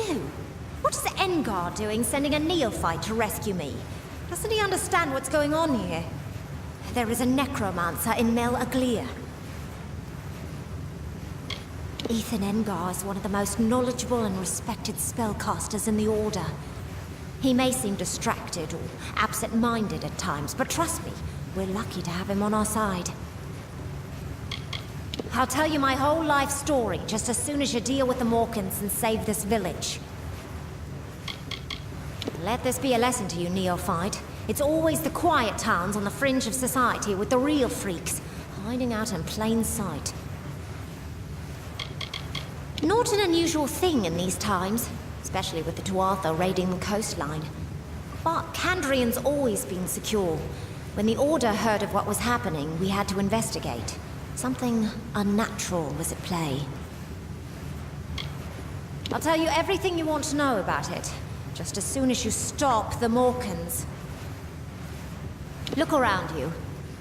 you? What is Engar doing sending a neophyte to rescue me? Doesn't he understand what's going on here? There is a necromancer in Mel Aglia. Ethan Engar is one of the most knowledgeable and respected spellcasters in the Order. He may seem distracted or absent-minded at times, but trust me, we're lucky to have him on our side. I'll tell you my whole life story just as soon as you deal with the Morkans and save this village. Let this be a lesson to you, neophyte. It's always the quiet towns on the fringe of society with the real freaks, hiding out in plain sight. Not an unusual thing in these times, especially with the Tuatha raiding the coastline. But Kandrian's always been secure. When the Order heard of what was happening, we had to investigate. Something unnatural was at play. I'll tell you everything you want to know about it, just as soon as you stop the Morkans. Look around you.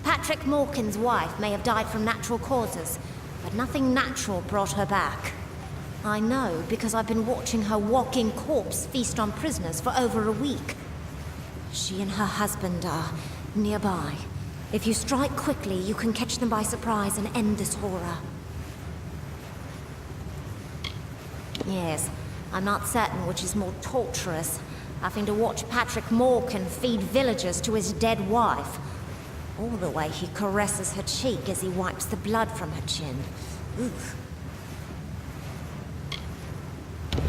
Patrick Morkan's wife may have died from natural causes, but nothing natural brought her back. I know because I've been watching her walking corpse feast on prisoners for over a week. She and her husband are nearby. If you strike quickly, you can catch them by surprise and end this horror. Yes, I'm not certain which is more torturous, having to watch Patrick Morkan feed villagers to his dead wife, or the way he caresses her cheek as he wipes the blood from her chin. Oof.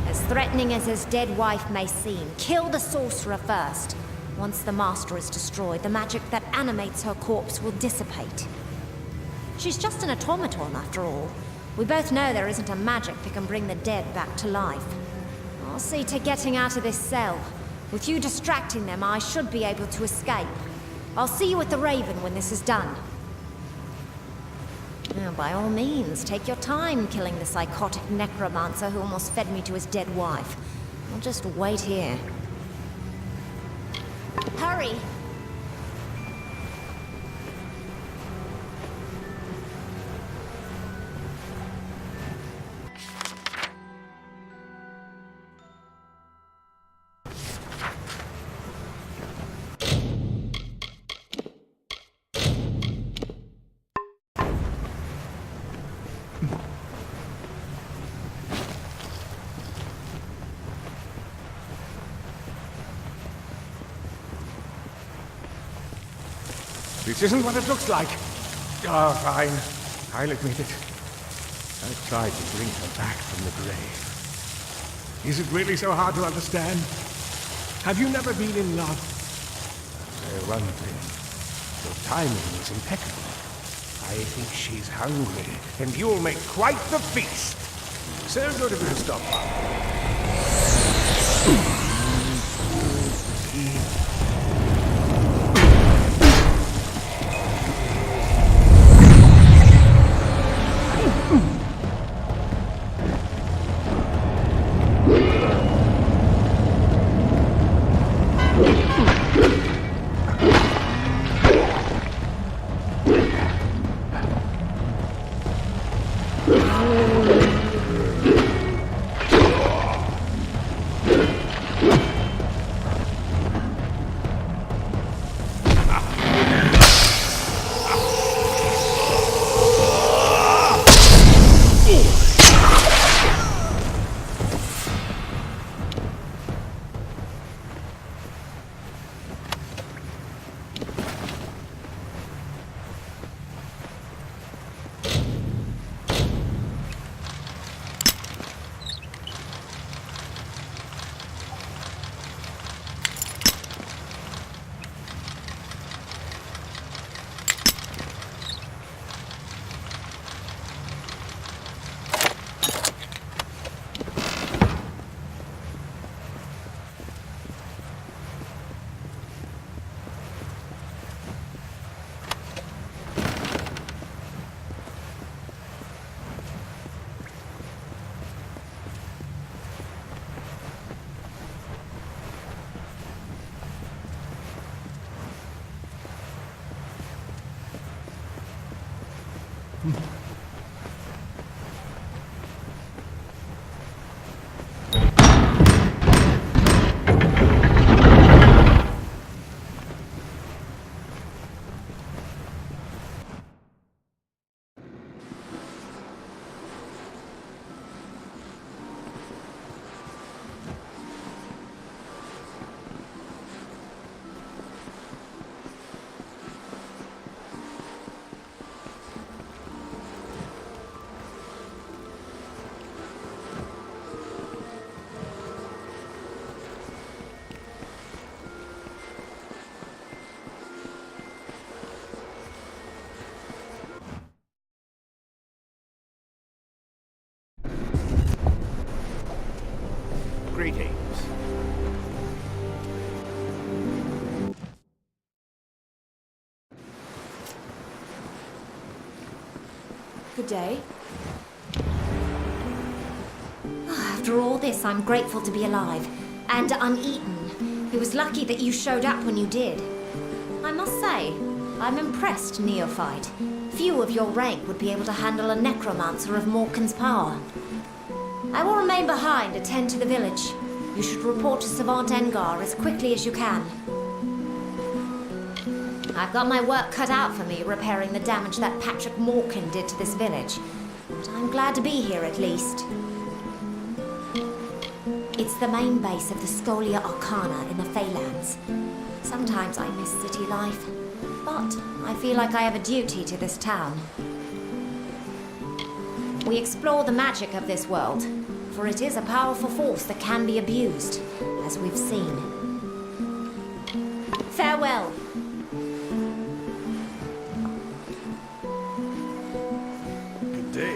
As threatening as his dead wife may seem, kill the sorcerer first. Once the Master is destroyed, the magic that animates her corpse will dissipate. She's just an automaton, after all. We both know there isn't a magic that can bring the dead back to life. I'll see to getting out of this cell. With you distracting them, I should be able to escape. I'll see you at the Raven when this is done. Now, by all means, take your time killing the psychotic necromancer who almost fed me to his dead wife. I'll just wait here. Hurry! This isn't what it looks like. Oh, fine. I'll admit it. I tried to bring her back from the grave. Is it really so hard to understand? Have you never been in love? I'll say one thing. Your timing is impeccable. I think she's hungry, and you'll make quite the feast. So good of you to stop by. Good day. After all this, I'm grateful to be alive and uneaten. It was lucky that you showed up when you did. I must say, I'm impressed, neophyte. Few of your rank would be able to handle a necromancer of Morkan's power. I will remain behind to tend to the village. You should report to Savant Engar as quickly as you can. I've got my work cut out for me repairing the damage that Patrick Morkan did to this village. But I'm glad to be here at least. It's the main base of the Scholia Arcana in the Feylands. Sometimes I miss city life, but I feel like I have a duty to this town. We explore the magic of this world, for it is a powerful force that can be abused, as we've seen. Farewell. Good day.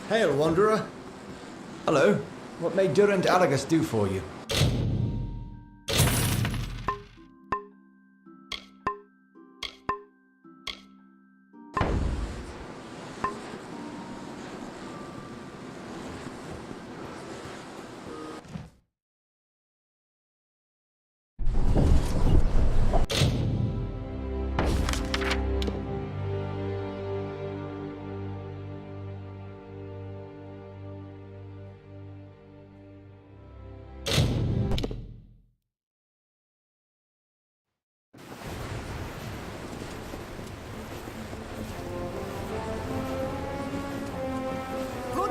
Hail, Wanderer. Hello. What may Durant Alagus do for you?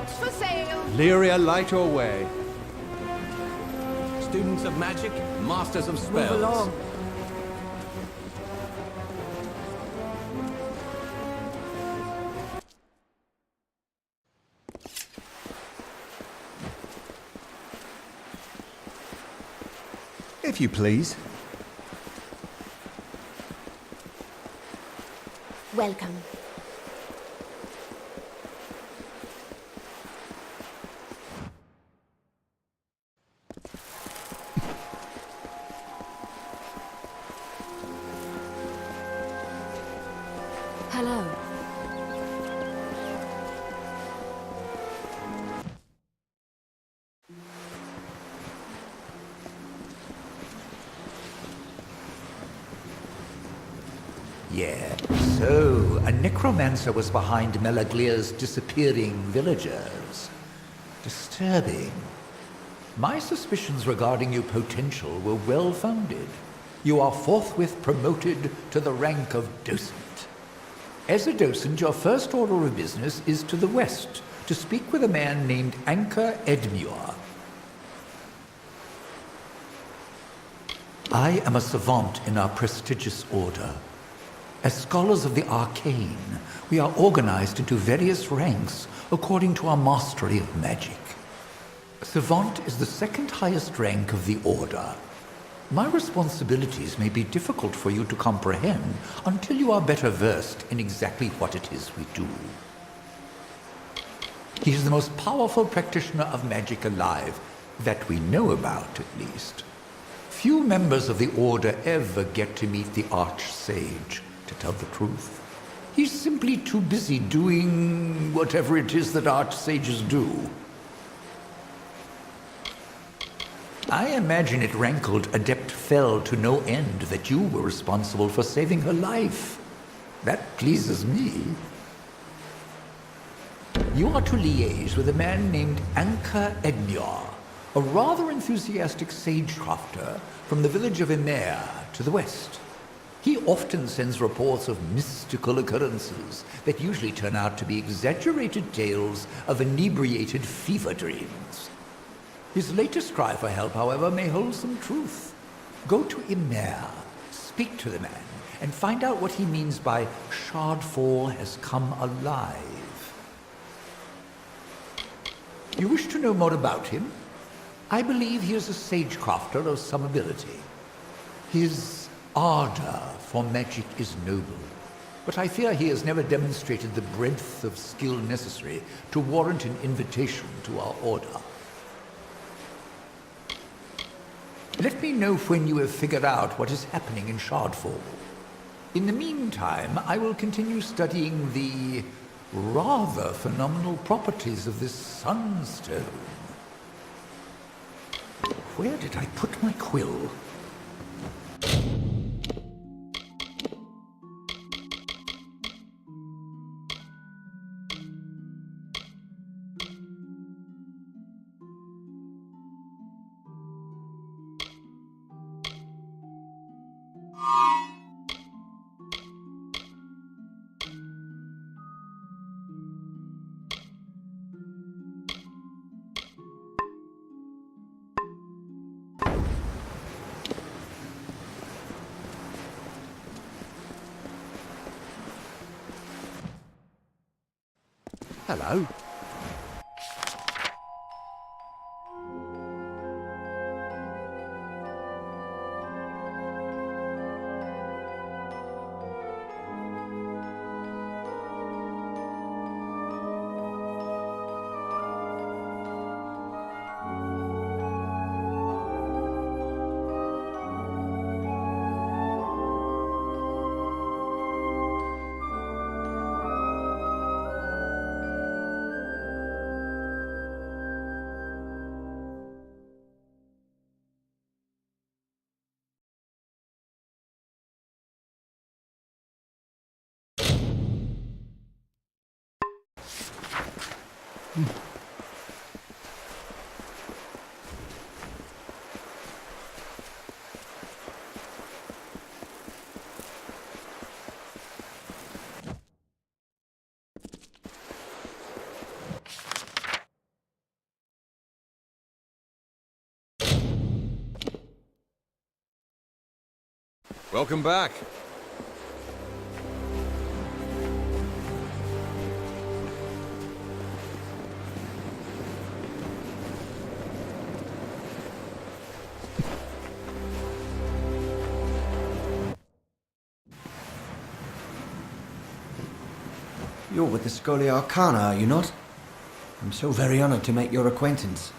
For sale. Lyria, light your way. Students of magic, masters of spells. Move along. If you please. Welcome. Hello. Yeah, so a necromancer was behind Melaglia's disappearing villagers. Disturbing. My suspicions regarding your potential were well-founded. You are forthwith promoted to the rank of docent. As a docent, your first order of business is to the west, to speak with a man named Anka Edmure. I am a savant in our prestigious order. As scholars of the arcane, we are organized into various ranks according to our mastery of magic. Savant is the second highest rank of the order. My responsibilities may be difficult for you to comprehend until you are better versed in exactly what it is we do. He is the most powerful practitioner of magic alive, that we know about at least. Few members of the Order ever get to meet the Archsage, to tell the truth. He's simply too busy doing whatever it is that Archsages do. I imagine it rankled Adept Fell to no end that you were responsible for saving her life. That pleases me. You are to liaise with a man named Anka Edmure, a rather enthusiastic sagecrafter from the village of Emer to the west. He often sends reports of mystical occurrences that usually turn out to be exaggerated tales of inebriated fever dreams. His latest cry for help, however, may hold some truth. Go to Emer, speak to the man, and find out what he means by Shardfall has come alive. You wish to know more about him? I believe he is a sagecrafter of some ability. His ardor for magic is noble, but I fear he has never demonstrated the breadth of skill necessary to warrant an invitation to our order. Let me know when you have figured out what is happening in Shardfall. In the meantime, I will continue studying the rather phenomenal properties of this sunstone. Where did I put my quill? Hello. Welcome back. You're with the Scholia Arcana, are you not? I'm so very honored to make your acquaintance.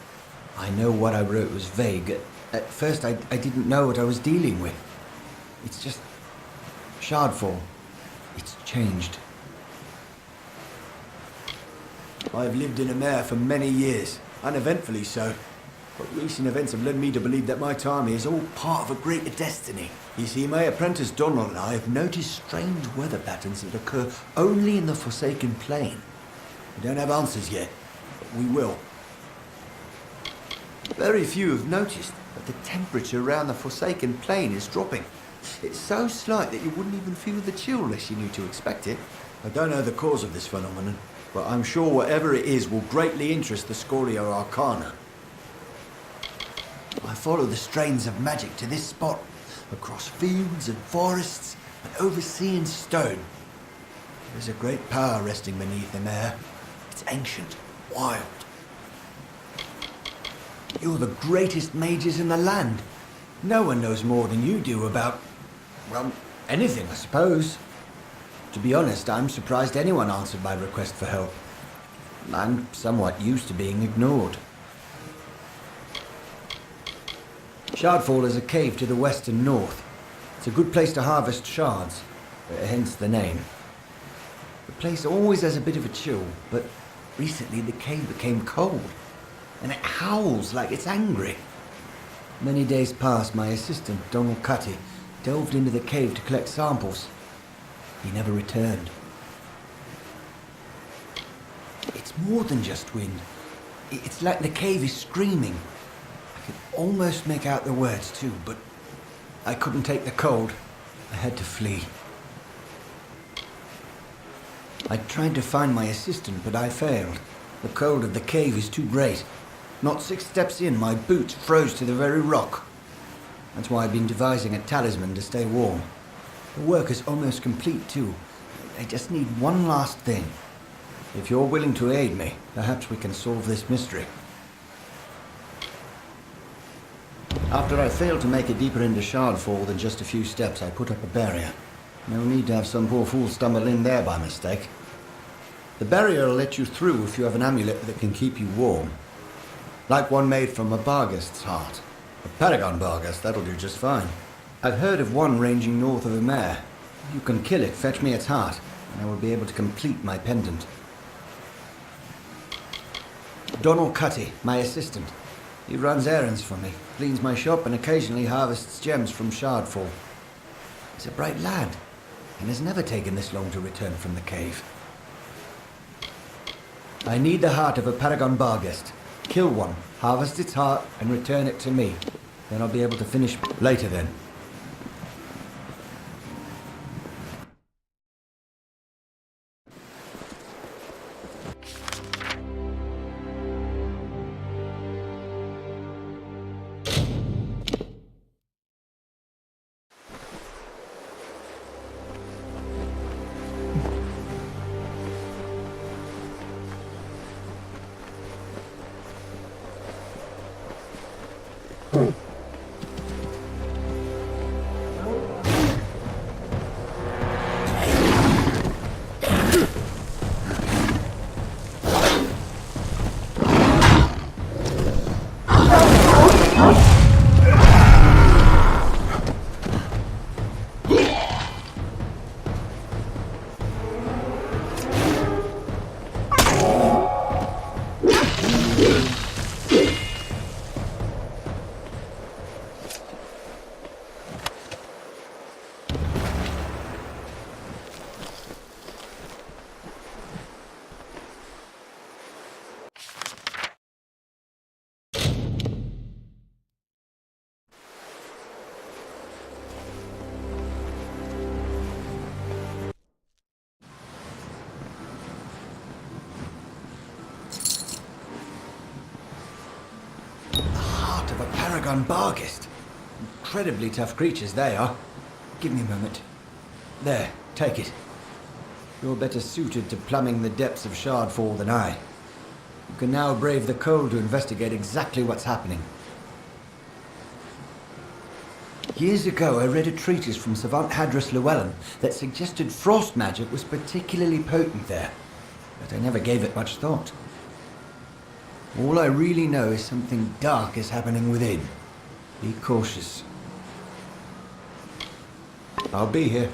I know what I wrote was vague. At first, I didn't know what I was dealing with. It's just... Shardfall. It's changed. I've lived in Emer for many years, uneventfully so. But recent events have led me to believe that my time here is all part of a greater destiny. You see, my apprentice Donald and I have noticed strange weather patterns that occur only in the Forsaken Plain. We don't have answers yet, but we will. Very few have noticed that the temperature around the Forsaken Plain is dropping. It's so slight that you wouldn't even feel the chill unless you knew to expect it. I don't know the cause of this phenomenon, but I'm sure whatever it is will greatly interest the Scholia Arcana. I follow the strains of magic to this spot, across fields and forests and over sea and stone. There's a great power resting beneath the air. It's ancient, wild. You're the greatest mages in the land. No one knows more than you do about, well, anything, I suppose. To be honest, I'm surprised anyone answered my request for help. I'm somewhat used to being ignored. Shardfall is a cave to the west and north. It's a good place to harvest shards, hence the name. The place always has a bit of a chill, but recently the cave became cold, and it howls like it's angry. Many days past, my assistant, Donald Cutty, delved into the cave to collect samples. He never returned. It's more than just wind. It's like the cave is screaming. I could almost make out the words too, but I couldn't take the cold. I had to flee. I tried to find my assistant, but I failed. The cold of the cave is too great. Not 6 steps in, my boots froze to the very rock. That's why I've been devising a talisman to stay warm. The work is almost complete, too. I just need one last thing. If you're willing to aid me, perhaps we can solve this mystery. After I failed to make it deeper into Shardfall than just a few steps, I put up a barrier. No need to have some poor fool stumble in there by mistake. The barrier will let you through if you have an amulet that can keep you warm. Like one made from a Barghest's heart. A Paragon Barghest, that'll do just fine. I've heard of one ranging north of Umair. If you can kill it, fetch me its heart, and I will be able to complete my pendant. Donald Cutty, my assistant. He runs errands for me, cleans my shop, and occasionally harvests gems from Shardfall. He's a bright lad, and has never taken this long to return from the cave. I need the heart of a Paragon Barghest. Kill one, harvest its heart, and return it to me. Then I'll be able to finish later then. Paragon Barghest. Incredibly tough creatures they are. Give me a moment. There, take it. You're better suited to plumbing the depths of Shardfall than I. You can now brave the cold to investigate exactly what's happening. Years ago, I read a treatise from Savant Hadris Llewellyn that suggested frost magic was particularly potent there, but I never gave it much thought. All I really know is something dark is happening within. Be cautious. I'll be here.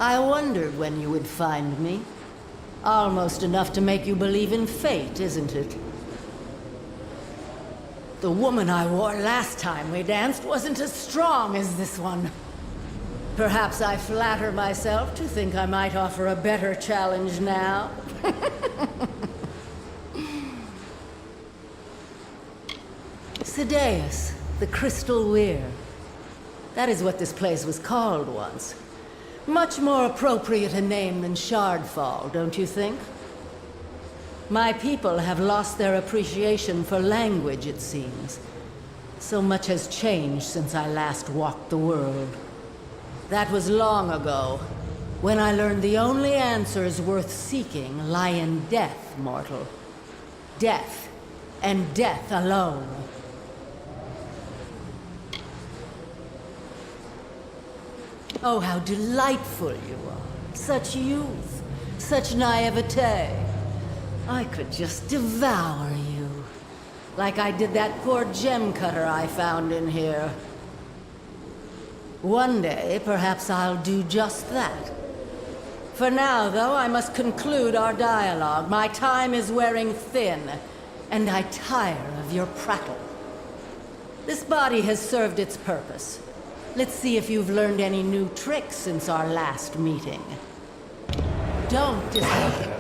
I wondered when you would find me. Almost enough to make you believe in fate, isn't it? The woman I wore last time we danced wasn't as strong as this one. Perhaps I flatter myself to think I might offer a better challenge now. Sedeus, the Crystal Weir. That is what this place was called once. Much more appropriate a name than Shardfall, don't you think? My people have lost their appreciation for language, it seems. So much has changed since I last walked the world. That was long ago, when I learned the only answers worth seeking lie in death, mortal. Death, and death alone. Oh, how delightful you are. Such youth, such naivete. I could just devour you. Like I did that poor gem cutter I found in here. One day, perhaps I'll do just that. For now, though, I must conclude our dialogue. My time is wearing thin, and I tire of your prattle. This body has served its purpose. Let's see if you've learned any new tricks since our last meeting. Don't disobey.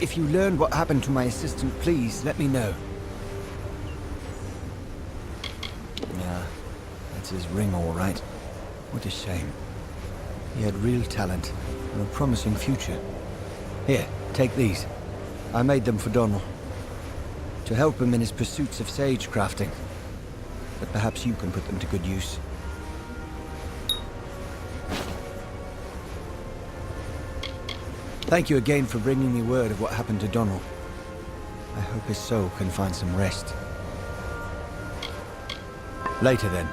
If you learned what happened to my assistant, please let me know. Yeah, that's his ring, all right. What a shame. He had real talent and a promising future. Here, take these. I made them for Donald. To help him in his pursuits of sage crafting. But perhaps you can put them to good use. Thank you again for bringing me word of what happened to Donald. I hope his soul can find some rest. Later then.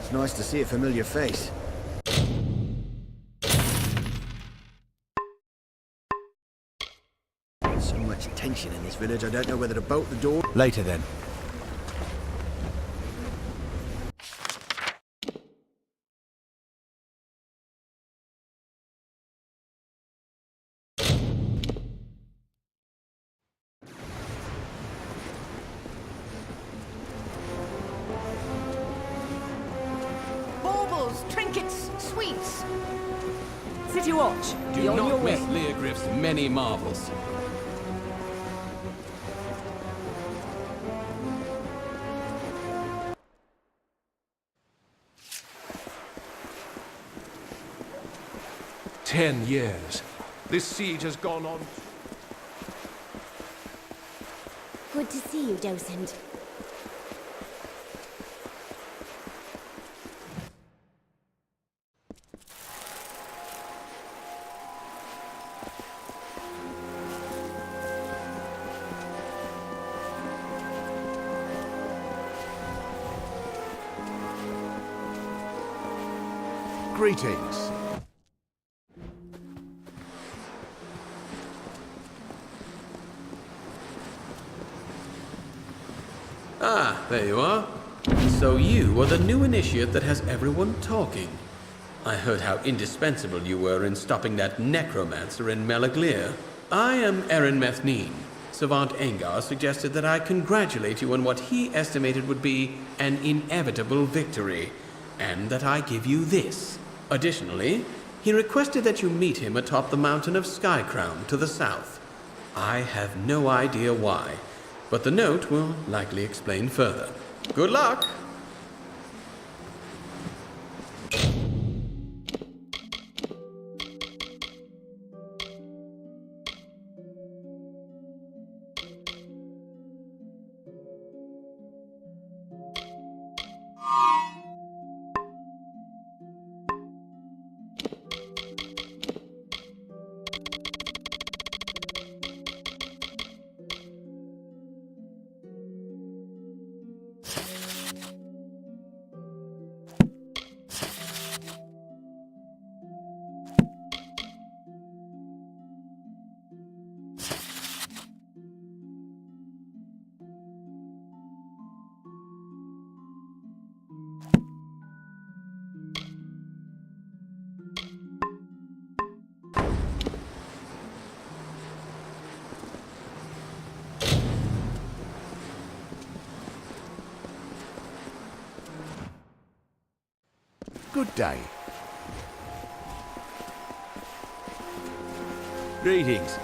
It's nice to see a familiar face. So much tension in this village, I don't know whether to bolt the door. Later then. sweets. City Watch, Do be on your not way. miss Leogriff's many marvels. "10 years. This siege has gone on. Good to see you, Docent. Greetings." Ah, there you are. So you are the new initiate that has everyone talking. I heard how indispensable you were in stopping that necromancer in Melaglir. I am Erin Methneen. Savant Engar suggested that I congratulate you on what he estimated would be an inevitable victory, and that I give you this. Additionally, he requested that you meet him atop the mountain of Skycrown to the south. I have no idea why, but the note will likely explain further. Good luck! Good day. Greetings.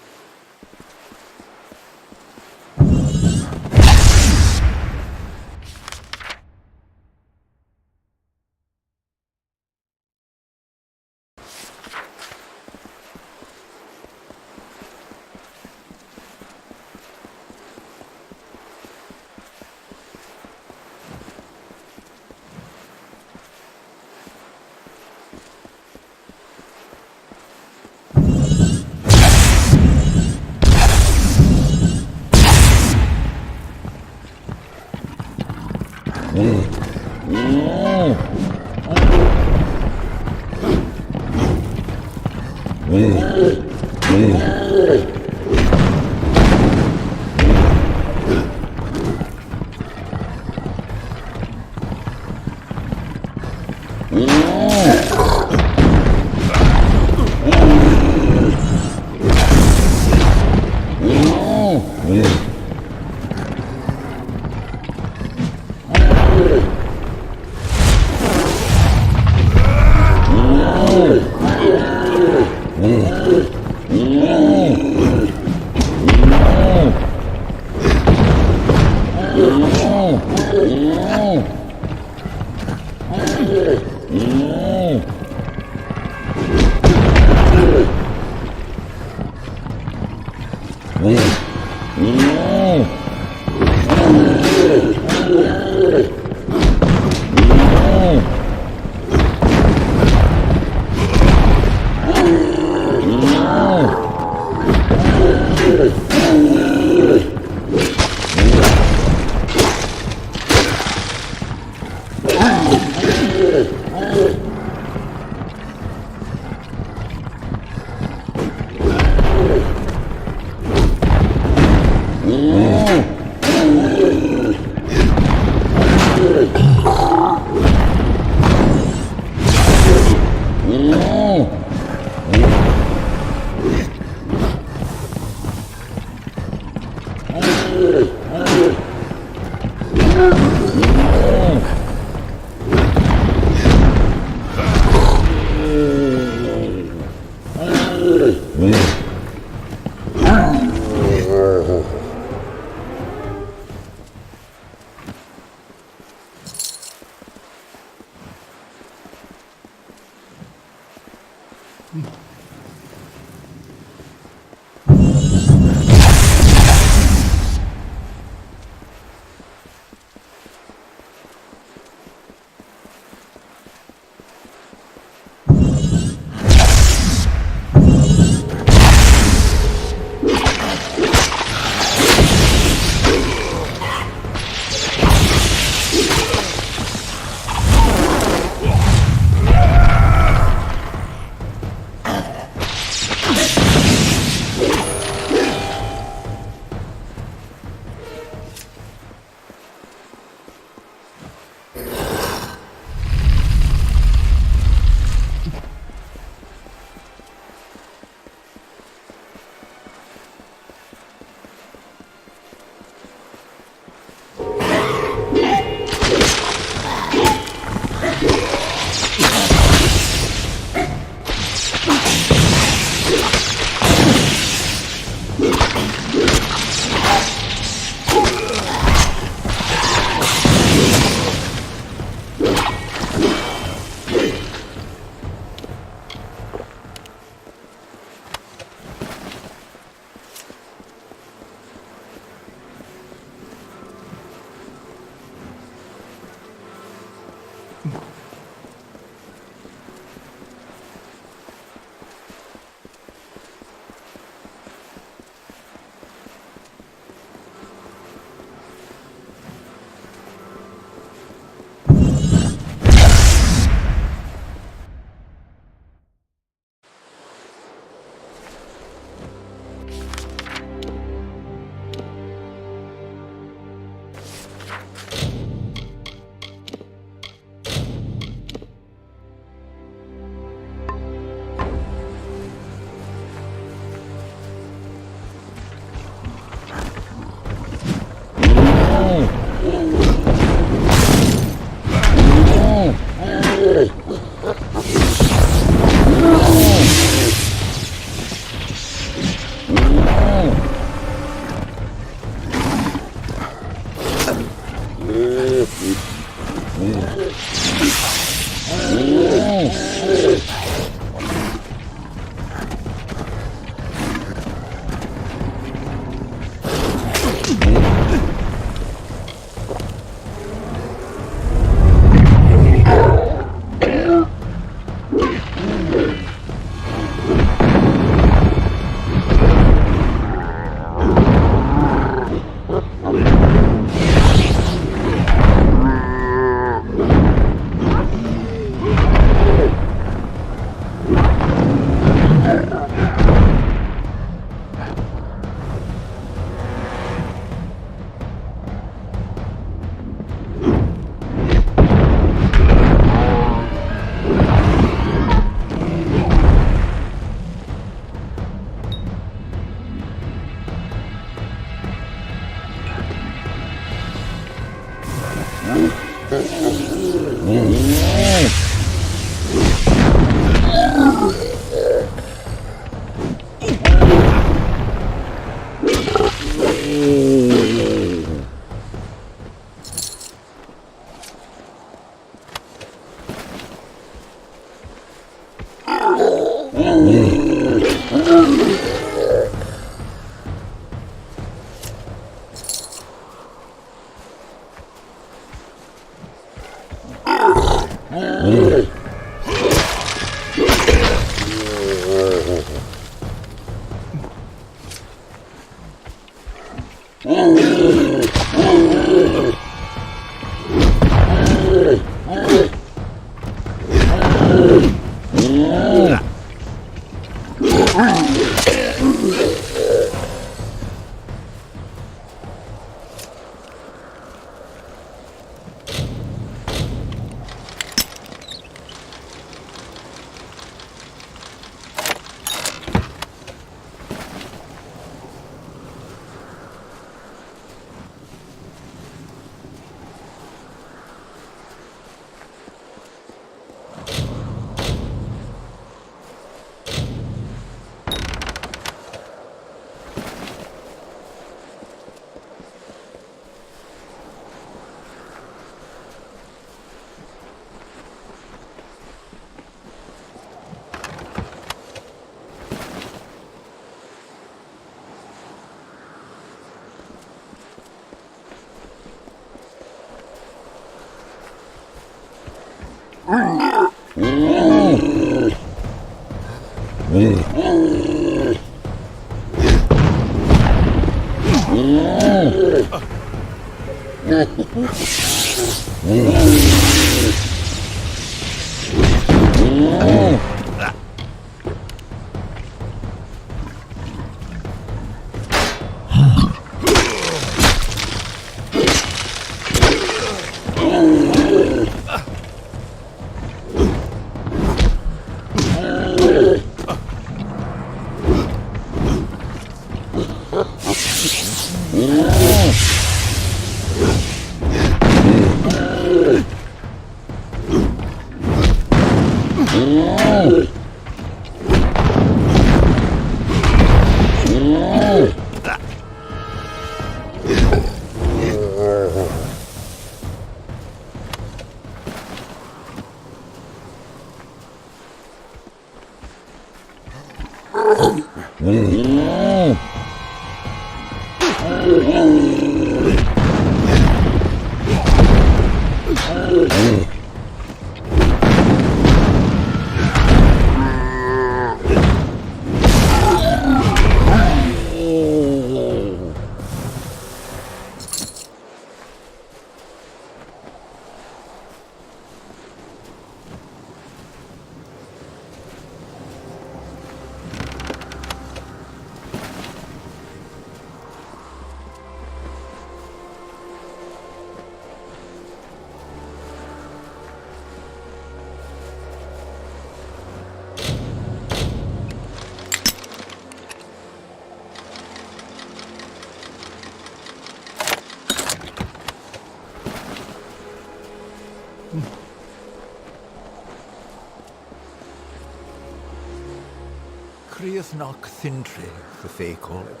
Criathnock Thintri, the Fae call it.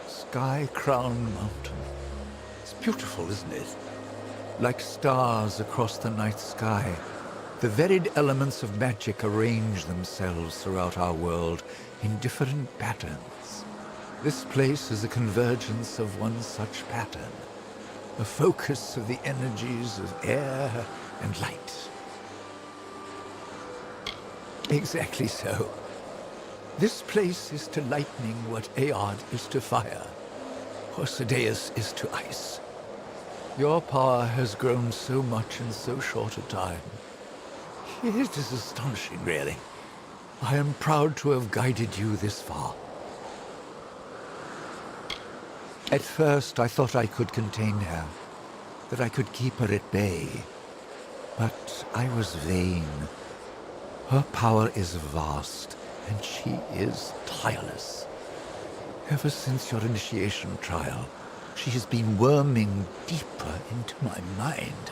Sky-crowned mountain. It's beautiful, isn't it? Like stars across the night sky, the varied elements of magic arrange themselves throughout our world in different patterns. This place is a convergence of one such pattern, a focus of the energies of air and light. Exactly so. This place is to lightning what Aod is to fire, or Sadeas is to ice. Your power has grown so much in so short a time. It is astonishing, really. I am proud to have guided you this far. At first, I thought I could contain her, that I could keep her at bay. But I was vain. Her power is vast, and she is tireless. Ever since your initiation trial, she has been worming deeper into my mind.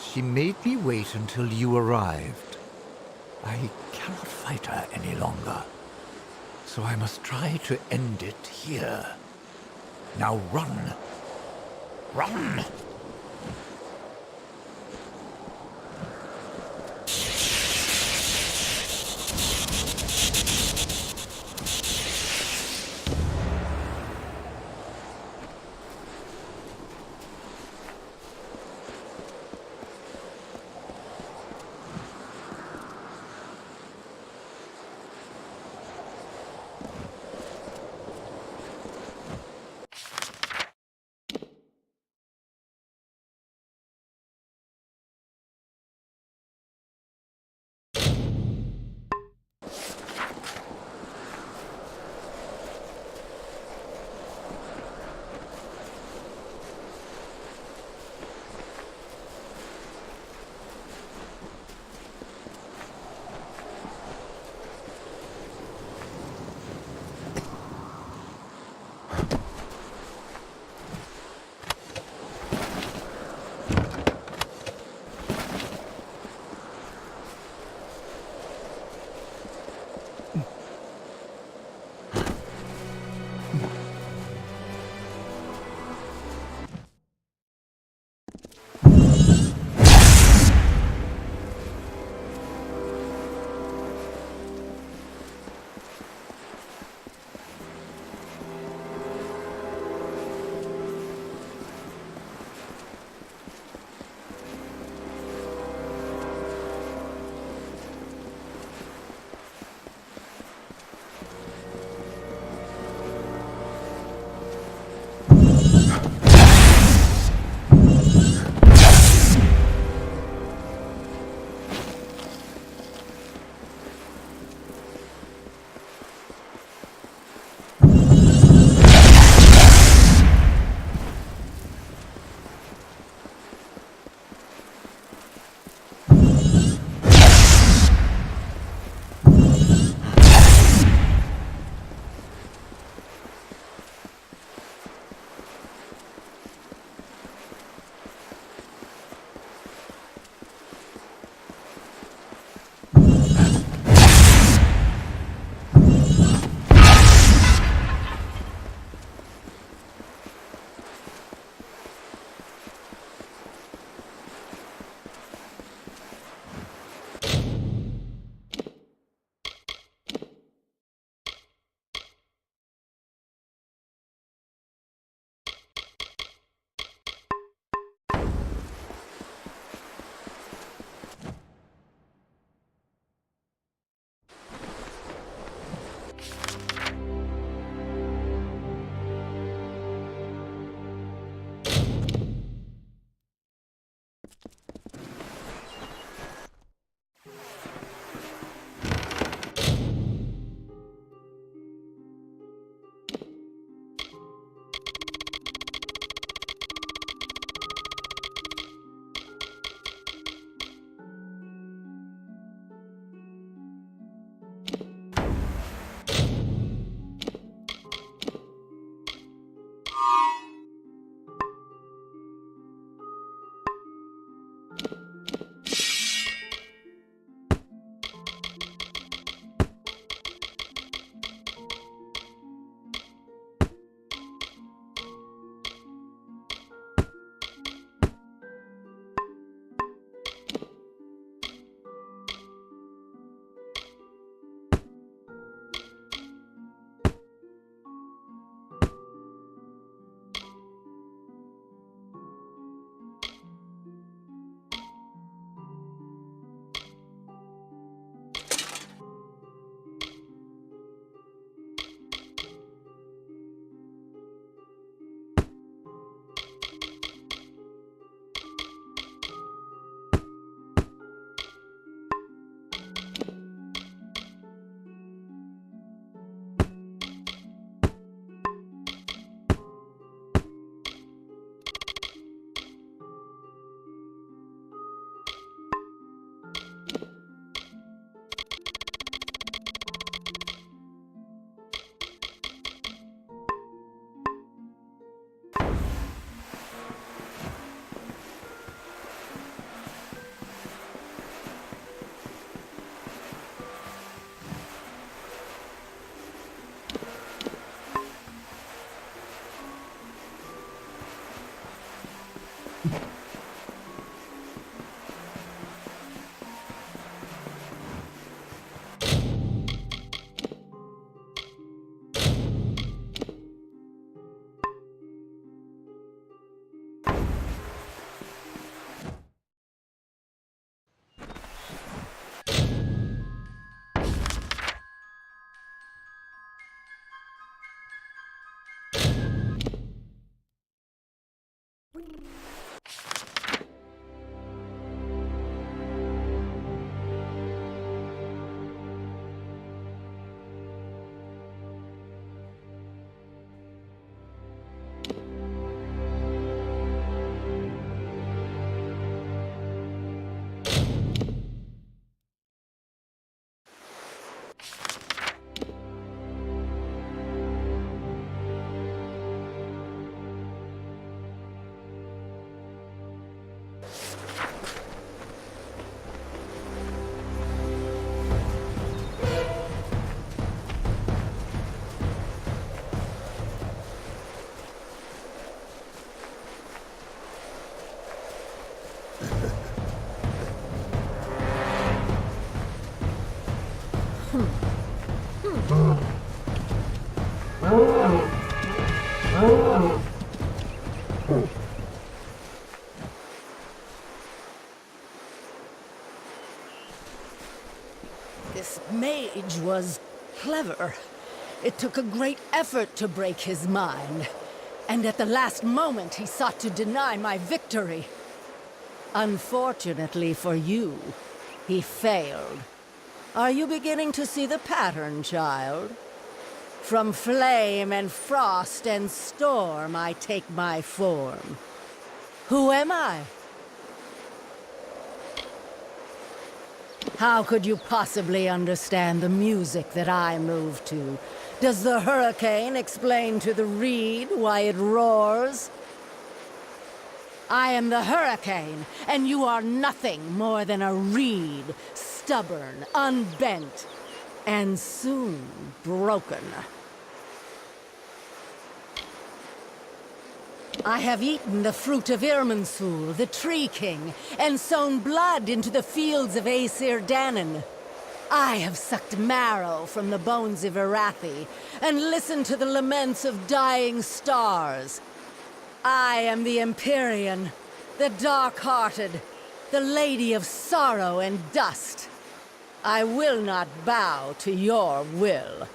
She made me wait until you arrived. I cannot fight her any longer, so I must try to end it here. Now run! Run! This mage was clever. It took a great effort to break his mind. And at the last moment, he sought to deny my victory. Unfortunately for you, he failed. Are you beginning to see the pattern, child? From flame and frost and storm, I take my form. Who am I? How could you possibly understand the music that I move to? Does the hurricane explain to the reed why it roars? I am the hurricane, and you are nothing more than a reed, stubborn, unbent, and soon broken. I have eaten the fruit of Irminsul, the Tree King, and sown blood into the fields of Aesir Danon. I have sucked marrow from the bones of Irathi, and listened to the laments of dying stars. I am the Empyrean, the dark-hearted, the Lady of Sorrow and Dust. I will not bow to your will.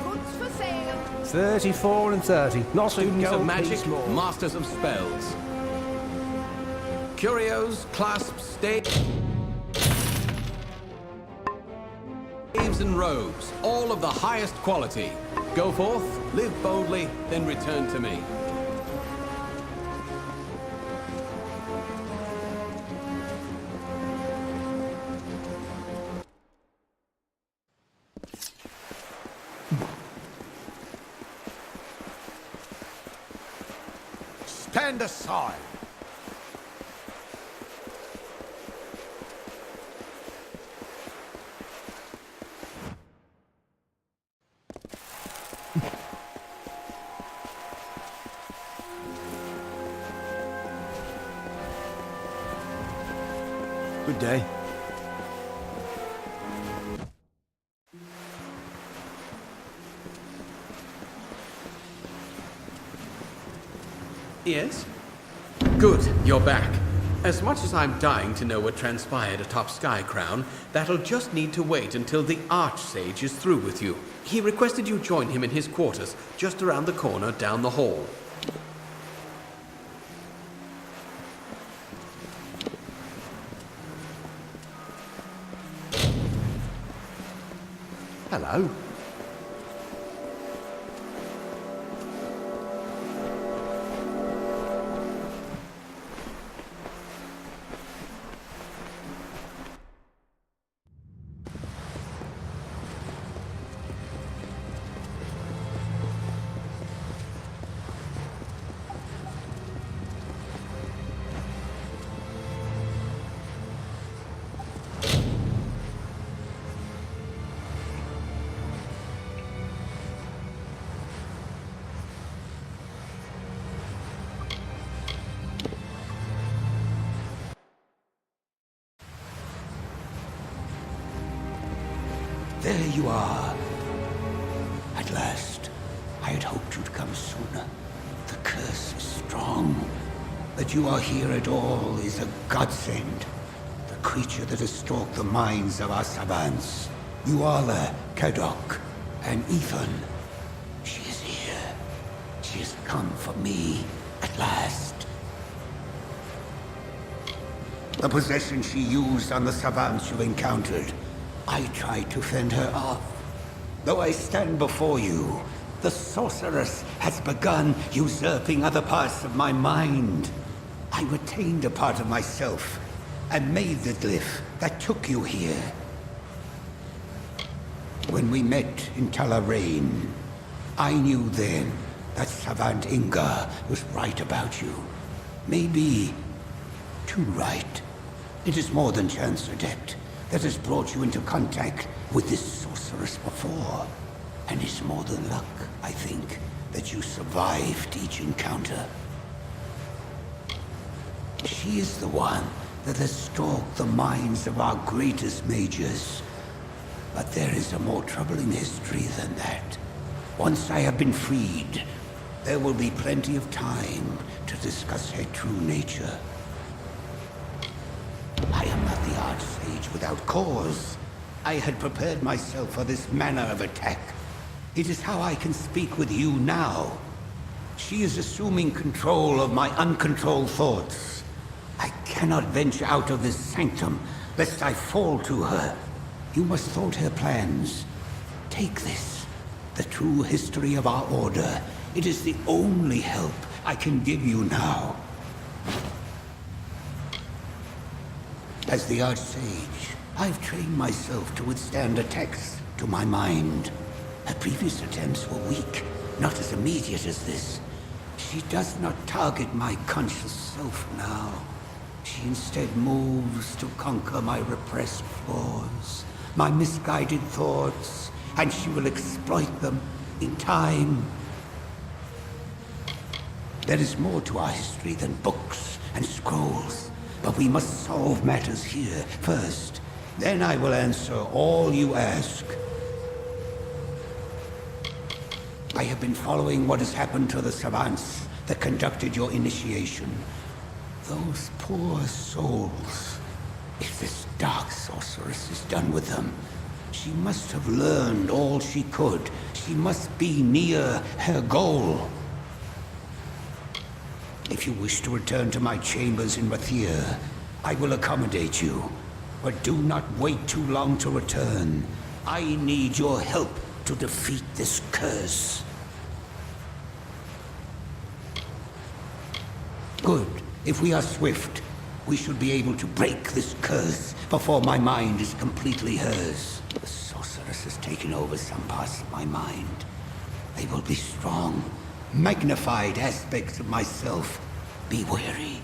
Goods for sale. 34 and 30. Not a Students of gold magic, piece more. masters of spells. Curios, clasps, staves and robes, all of the highest quality. Go forth, live boldly, then return to me. Stand aside. Good day. Yes? Good, you're back. As much as I'm dying to know what transpired atop Sky Crown, that'll just need to wait until the Archsage is through with you. He requested you join him in his quarters, just around the corner down the hall. Hello. there you are. At last. I had hoped you'd come sooner. The curse is strong. That you are here at all is a godsend. The creature that has stalked the minds of our savants. Uala, Kadok, and Ethan. She is here. She has come for me, at last. The possession she used on the savants you encountered, I tried to fend her off. Though I stand before you, the sorceress has begun usurping other parts of my mind. I retained a part of myself and made the glyph that took you here. When we met in Talarain, I knew then that Savant Inga was right about you. Maybe too right. It is more than chance, Adept, that has brought you into contact with this sorceress before. And it's more than luck, I think, that you survived each encounter. She is the one that has stalked the minds of our greatest mages. But there is a more troubling history than that. Once I have been freed, there will be plenty of time to discuss her true nature. I am not the Archsage without cause. I had prepared myself for this manner of attack. It is how I can speak with you now. She is assuming control of my uncontrolled thoughts. I cannot venture out of this sanctum, lest I fall to her. You must thwart her plans. Take this, the true history of our order. It is the only help I can give you now. As the Archsage, I've trained myself to withstand attacks to my mind. Her previous attempts were weak, not as immediate as this. She does not target my conscious self now. She instead moves to conquer my repressed flaws, my misguided thoughts, and she will exploit them in time. There is more to our history than books and scrolls, but we must solve matters here first. Then I will answer all you ask. I have been following what has happened to the savants that conducted your initiation. Those poor souls. If this dark sorceress is done with them, she must have learned all she could. She must be near her goal. If you wish to return to my chambers in Rathir, I will accommodate you. But do not wait too long to return. I need your help to defeat this curse. Good. If we are swift, we should be able to break this curse before my mind is completely hers. The sorceress has taken over some parts of my mind. They will be strong, magnified aspects of myself. Be wary.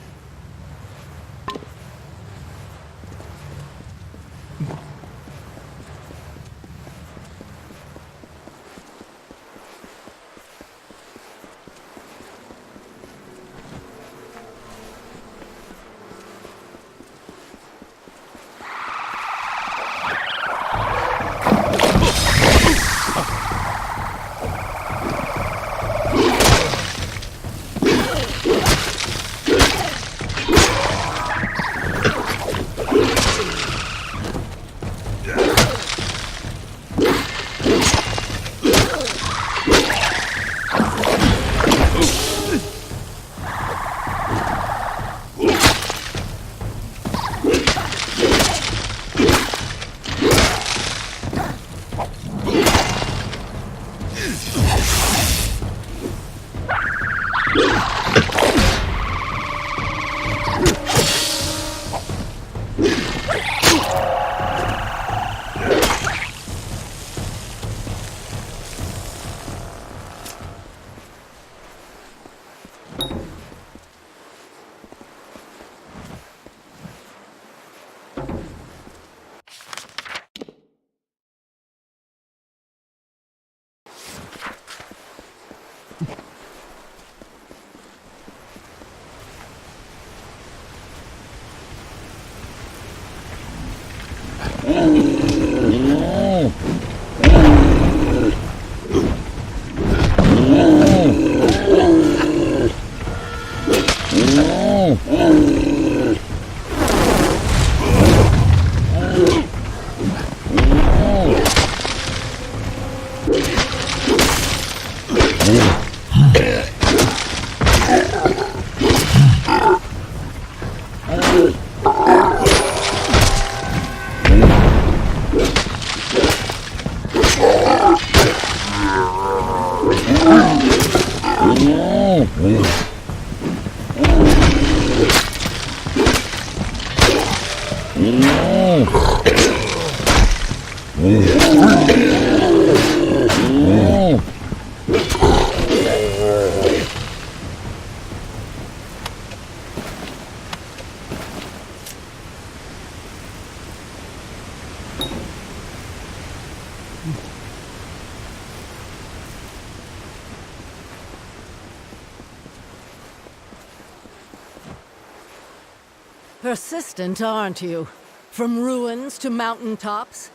Persistent, aren't you? From ruins to mountaintops,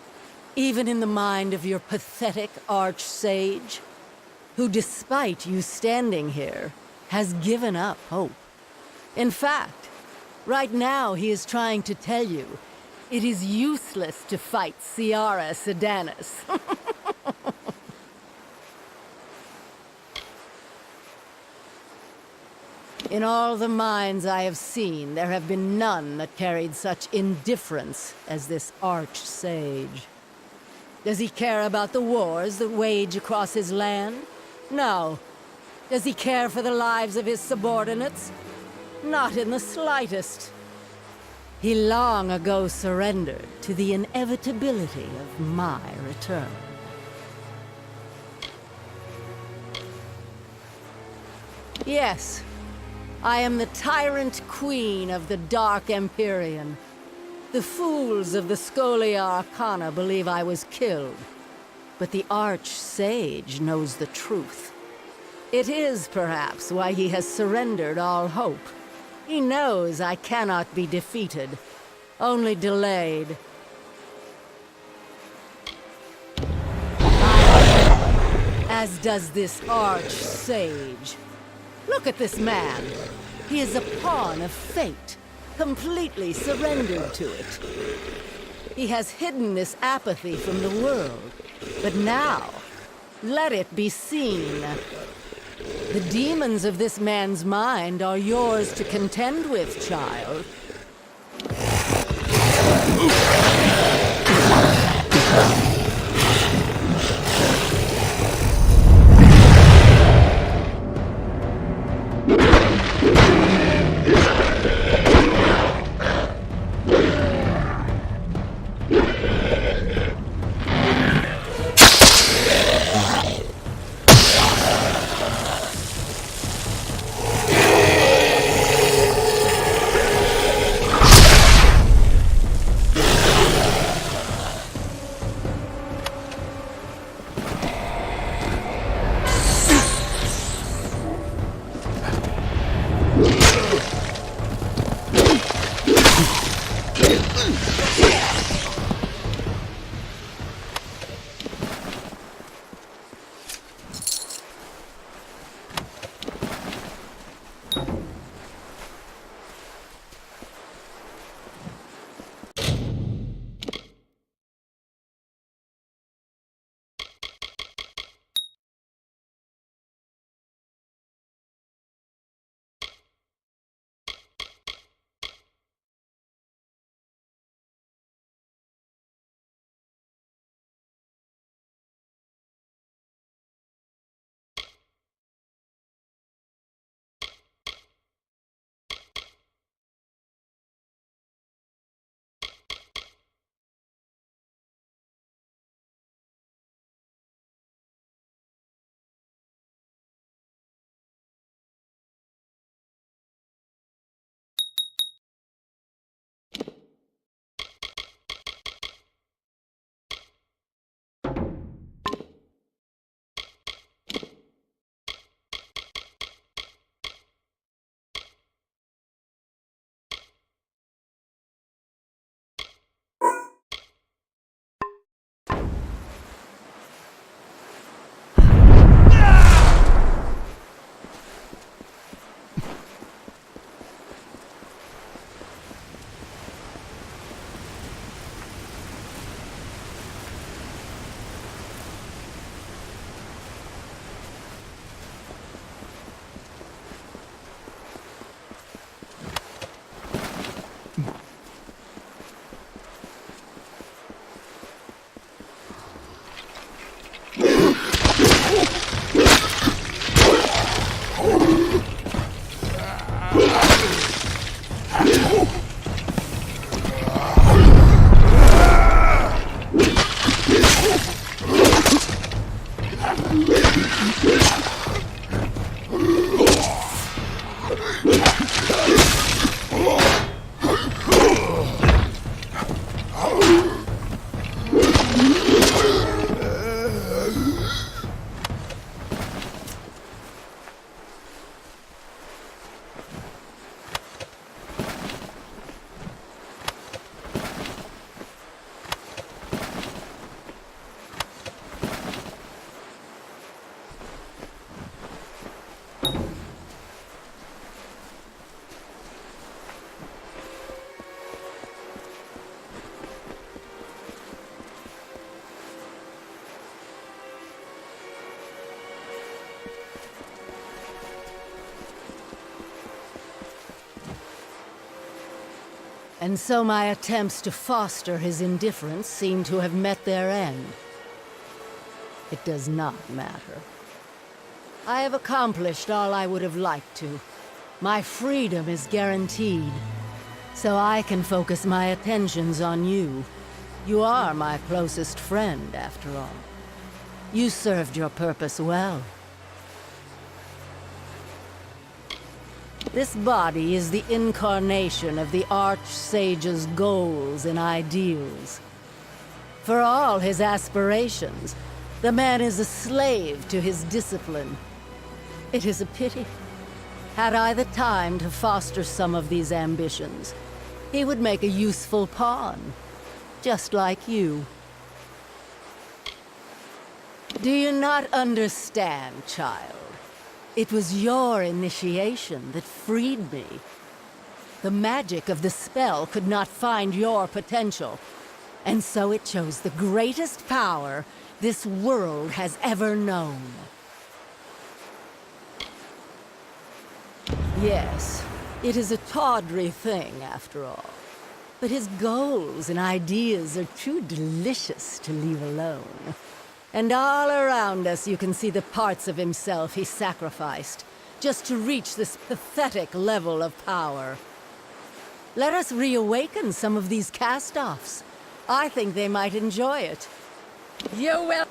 even in the mind of your pathetic arch-sage, who, despite you standing here, has given up hope. In fact, right now he is trying to tell you it is useless to fight Ciara Sedanis. In all the minds I have seen, there have been none that carried such indifference as this arch-sage. Does he care about the wars that wage across his land? No. Does he care for the lives of his subordinates? Not in the slightest. He long ago surrendered to the inevitability of my return. Yes. I am the tyrant queen of the Dark Empyrean. The fools of the Scholia Arcana believe I was killed, but the Arch-Sage knows the truth. It is, perhaps, why he has surrendered all hope. He knows I cannot be defeated, only delayed. As does this Arch-Sage. Look at this man. He is a pawn of fate, completely surrendered to it. He has hidden this apathy from the world, but now, let it be seen. The demons of this man's mind are yours to contend with, child. And so my attempts to foster his indifference seem to have met their end. It does not matter. I have accomplished all I would have liked to. My freedom is guaranteed, so I can focus my attentions on you. You are my closest friend, after all. You served your purpose well. This body is the incarnation of the Archsage's goals and ideals. For all his aspirations, the man is a slave to his discipline. It is a pity. Had I the time to foster some of these ambitions, he would make a useful pawn, just like you. Do you not understand, child? It was your initiation that freed me. The magic of the spell could not find your potential, and so it chose the greatest power this world has ever known. Yes, it is a tawdry thing, after all. But his goals and ideas are too delicious to leave alone. And all around us you can see the parts of himself he sacrificed, just to reach this pathetic level of power. Let us reawaken some of these cast-offs. I think they might enjoy it. You will...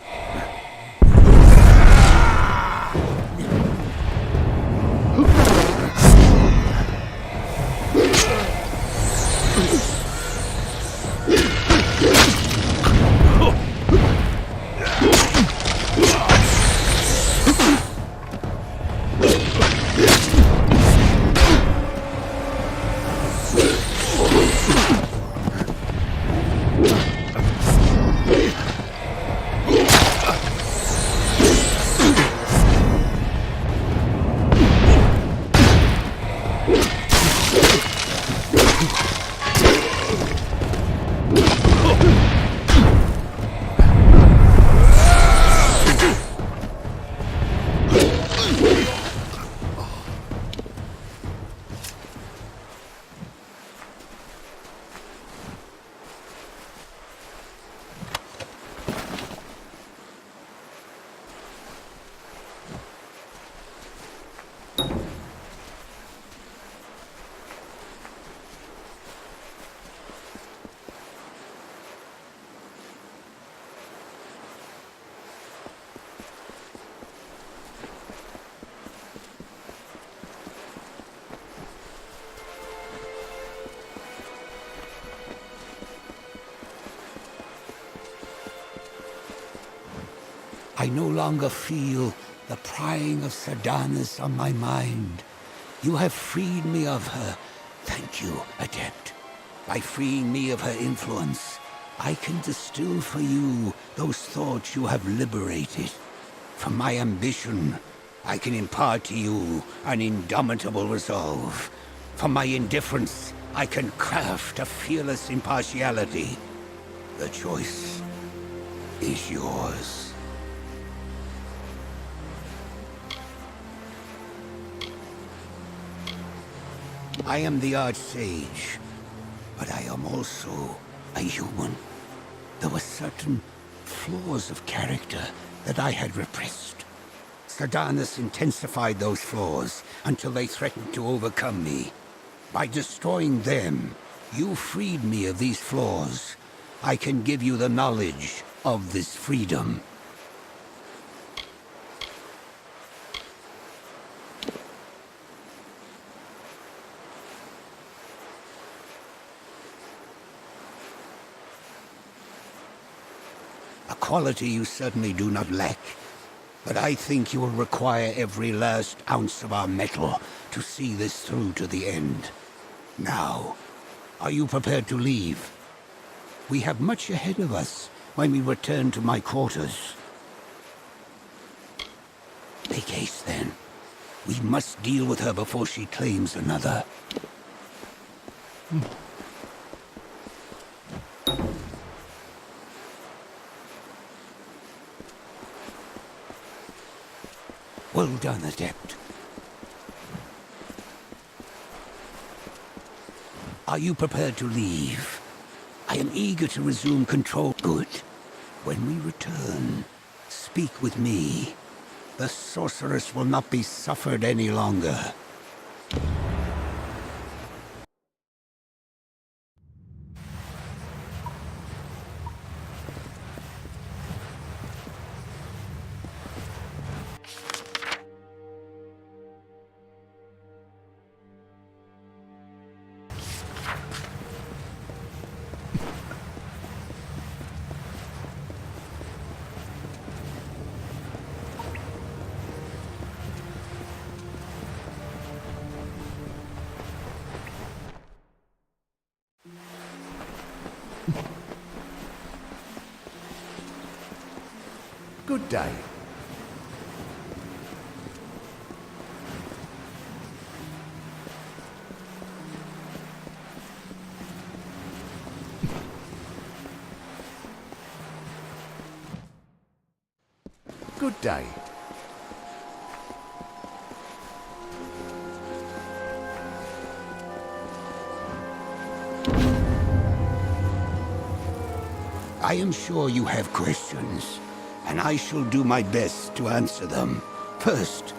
I no longer feel the prying of Sardanis on my mind. You have freed me of her. Thank you, Adept. By freeing me of her influence, I can distill for you those thoughts you have liberated. From my ambition, I can impart to you an indomitable resolve. From my indifference, I can craft a fearless impartiality. The choice is yours. I am the Archsage, but I am also a human. There were certain flaws of character that I had repressed. Sardanis intensified those flaws until they threatened to overcome me. By destroying them, you freed me of these flaws. I can give you the knowledge of this freedom. A quality you certainly do not lack. But I think you will require every last ounce of our metal to see this through to the end. Now, are you prepared to leave? We have much ahead of us when we return to my quarters. Make haste, then. We must deal with her before she claims another. Well done, Adept. Are you prepared to leave? I am eager to resume control. Good. When we return, speak with me. The sorceress will not be suffered any longer. Good day. Good day. I am sure you have questions, and I shall do my best to answer them. First,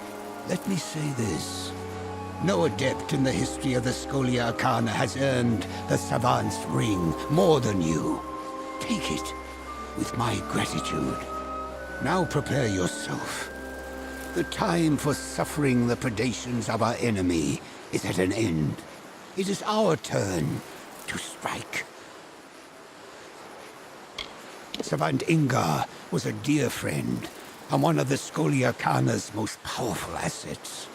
let me say this. No adept in the history of the Scholia Arcana has earned the Savant's Ring more than you. Take it with my gratitude. Now prepare yourself. The time for suffering the predations of our enemy is at an end. It is our turn to strike. Savant Ingar was a dear friend, and one of the Scholia Arcana's most powerful assets.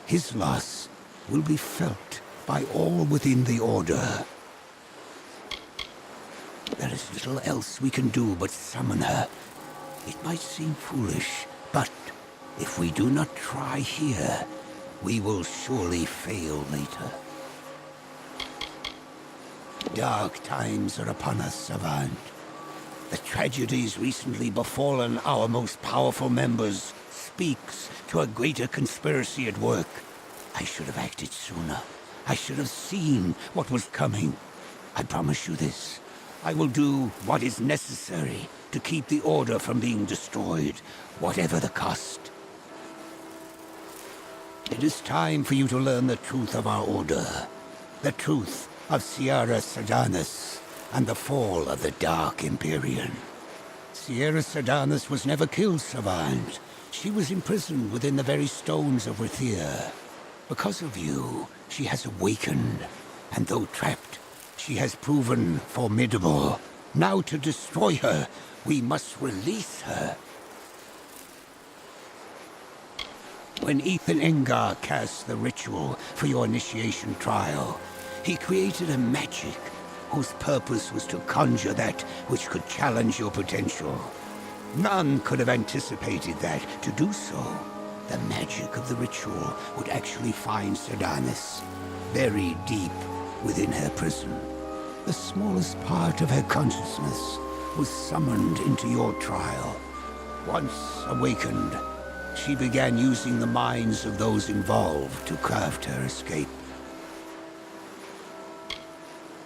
His loss will be felt by all within the Order. There is little else we can do but summon her. It might seem foolish, but if we do not try here, we will surely fail later. Dark times are upon us, Savant. The tragedies recently befallen our most powerful members speaks to a greater conspiracy at work. I should have acted sooner. I should have seen what was coming. I promise you this. I will do what is necessary to keep the Order from being destroyed, whatever the cost. It is time for you to learn the truth of our Order. The truth of Sierra Sedanus and the fall of the Dark Empyrean. Sierra Sedanus was never killed, Savant. She was imprisoned within the very stones of Rithia. Because of you, she has awakened, and though trapped, she has proven formidable. Now to destroy her, we must release her. When Ethan Engar cast the ritual for your initiation trial, he created a magic whose purpose was to conjure that which could challenge your potential. None could have anticipated that. To do so, the magic of the ritual would actually find Sedanus, buried deep within her prison. The smallest part of her consciousness was summoned into your trial. Once awakened, she began using the minds of those involved to craft her escape.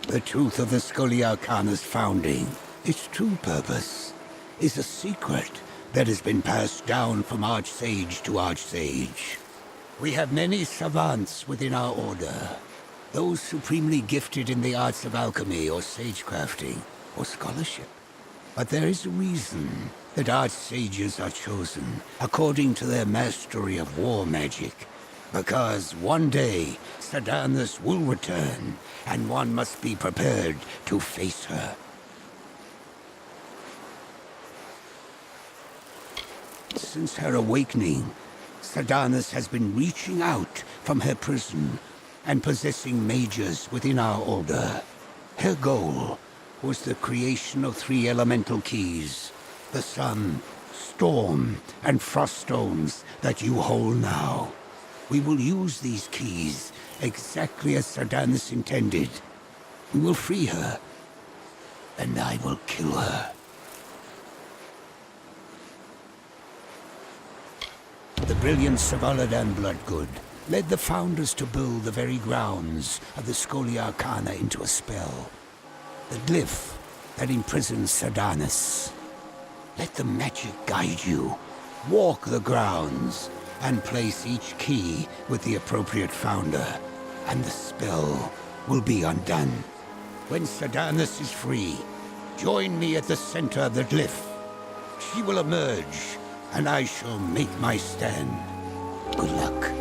The truth of the Scholia Arcana's founding, its true purpose, is a secret that has been passed down from Archsage to Archsage. We have many savants within our Order, those supremely gifted in the arts of alchemy or sagecrafting or scholarship. But there is a reason that Archsages are chosen according to their mastery of war magic. Because one day, Sedanus will return, and one must be prepared to face her. Since her awakening, Sardanis has been reaching out from her prison and possessing mages within our order. Her goal was the creation of 3 elemental keys: the sun, storm, and frost stones that you hold now. We will use these keys exactly as Sardanis intended. We will free her, and I will kill her. The brilliance of Aladan Bloodgood led the Founders to build the very grounds of the Scholia Arcana into a spell. The glyph that imprisons Sardanis. Let the magic guide you. Walk the grounds and place each key with the appropriate Founder, and the spell will be undone. When Sardanis is free, join me at the center of the glyph. She will emerge, and I shall make my stand. Good luck.